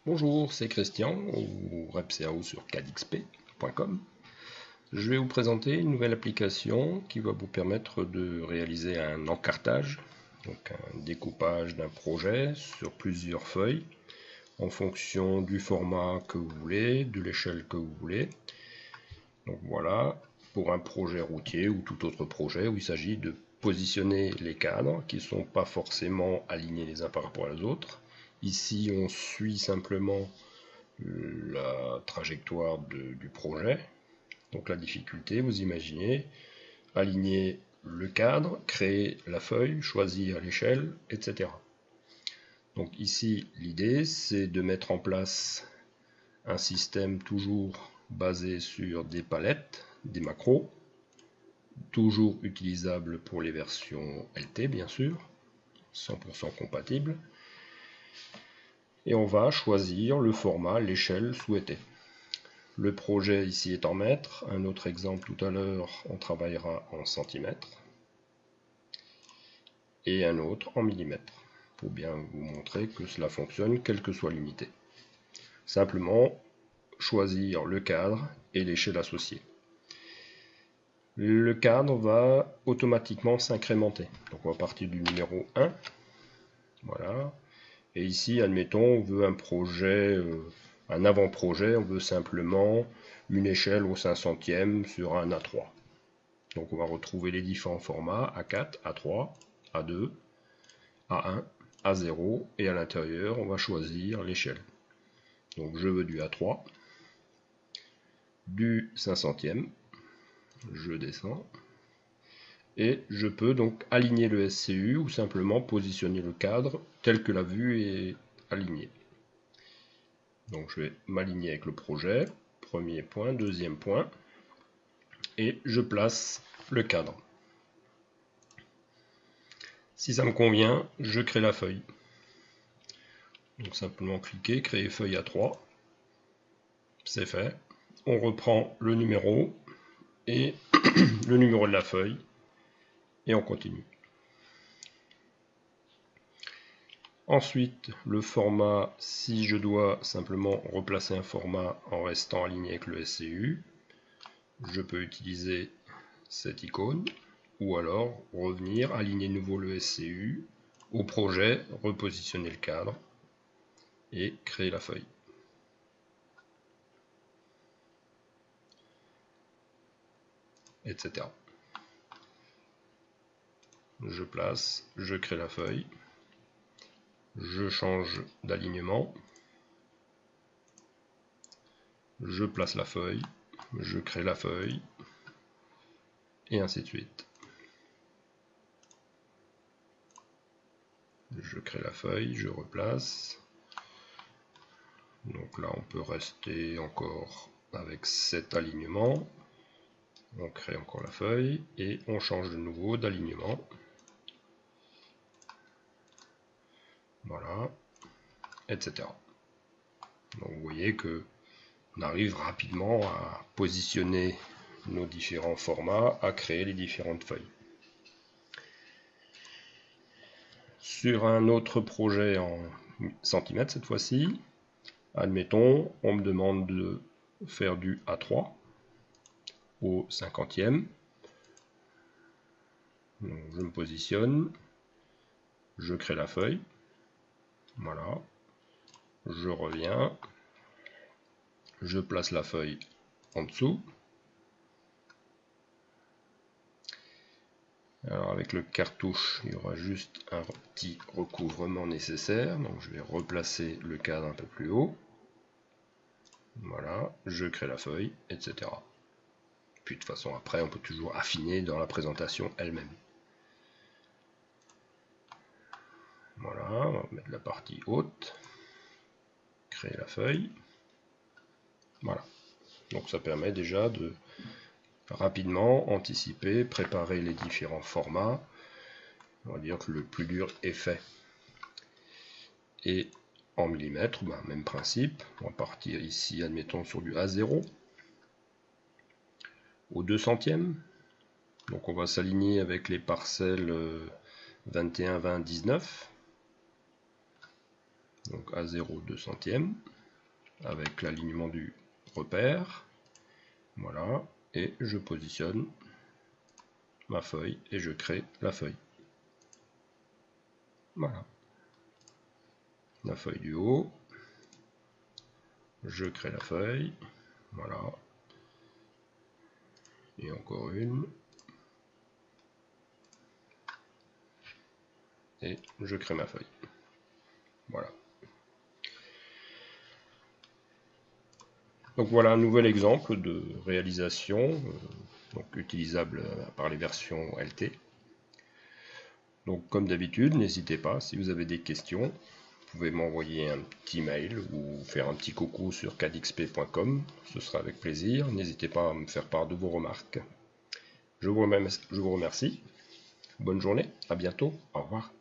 Bonjour, c'est Christian, ou RepCAO sur cadxp.com. Je vais vous présenter une nouvelle application qui va vous permettre de réaliser un encartage, donc un découpage d'un projet sur plusieurs feuilles en fonction du format que vous voulez, de l'échelle que vous voulez. Donc voilà, pour un projet routier ou tout autre projet où il s'agit de positionner les cadres qui ne sont pas forcément alignés les uns par rapport aux autres. Ici, on suit simplement la trajectoire du projet. Donc la difficulté, vous imaginez, aligner le cadre, créer la feuille, choisir l'échelle, etc. Donc ici, l'idée, c'est de mettre en place un système toujours basé sur des palettes, des macros, toujours utilisable pour les versions LT, bien sûr, 100% compatible. Et on va choisir le format, l'échelle souhaitée. Le projet ici est en mètres. Un autre exemple tout à l'heure, on travaillera en centimètres. Et un autre en millimètres, pour bien vous montrer que cela fonctionne, quelle que soit l'unité. Simplement, choisir le cadre et l'échelle associée. Le cadre va automatiquement s'incrémenter. Donc on va partir du numéro 1. Voilà. Et ici, admettons, on veut un projet, un avant-projet, on veut simplement une échelle au 500e sur un A3. Donc on va retrouver les différents formats A4, A3, A2, A1, A0 et à l'intérieur on va choisir l'échelle. Donc je veux du A3, du 500e, je descends et je peux donc aligner le SCU ou simplement positionner le cadre tel que la vue est alignée. Donc je vais m'aligner avec le projet, premier point, deuxième point, et je place le cadre. Si ça me convient, je crée la feuille. Donc simplement cliquer, créer feuille A3, c'est fait. On reprend le numéro et le numéro de la feuille et on continue. Ensuite, le format, si je dois simplement replacer un format en restant aligné avec le SCU, je peux utiliser cette icône ou alors revenir, aligner de nouveau le SCU au projet, repositionner le cadre et créer la feuille. Etc. Je place, je crée la feuille, je change d'alignement, je place la feuille, je crée la feuille, et ainsi de suite. Je crée la feuille, je replace. Donc là, on peut rester encore avec cet alignement. On crée encore la feuille et on change de nouveau d'alignement. Voilà, etc. Donc vous voyez que on arrive rapidement à positionner nos différents formats, à créer les différentes feuilles. Sur un autre projet en centimètres cette fois-ci, admettons, on me demande de faire du A3 au 50e. Donc, je me positionne, je crée la feuille, voilà, je reviens, je place la feuille en dessous. Alors avec le cartouche, il y aura juste un petit recouvrement nécessaire, donc je vais replacer le cadre un peu plus haut. Voilà, je crée la feuille, etc. Puis de toute façon après on peut toujours affiner dans la présentation elle-même. Voilà, on va mettre la partie haute, créer la feuille. Voilà, donc ça permet déjà de rapidement anticiper, préparer les différents formats. On va dire que le plus dur est fait. Et en millimètres, même principe, on va partir ici, admettons, sur du A0 au 200e. Donc on va s'aligner avec les parcelles 21, 20, 19. donc à 0,2 centième, avec l'alignement du repère. Voilà, et je positionne ma feuille et je crée la feuille. Voilà. La feuille du haut. Je crée la feuille. Voilà. Et encore une. Et je crée ma feuille. Voilà. Donc voilà un nouvel exemple de réalisation, donc utilisable par les versions LT. Donc comme d'habitude, n'hésitez pas, si vous avez des questions, vous pouvez m'envoyer un petit mail ou faire un petit coucou sur cadxp.com, ce sera avec plaisir. N'hésitez pas à me faire part de vos remarques. Je vous remercie. Bonne journée, à bientôt, au revoir.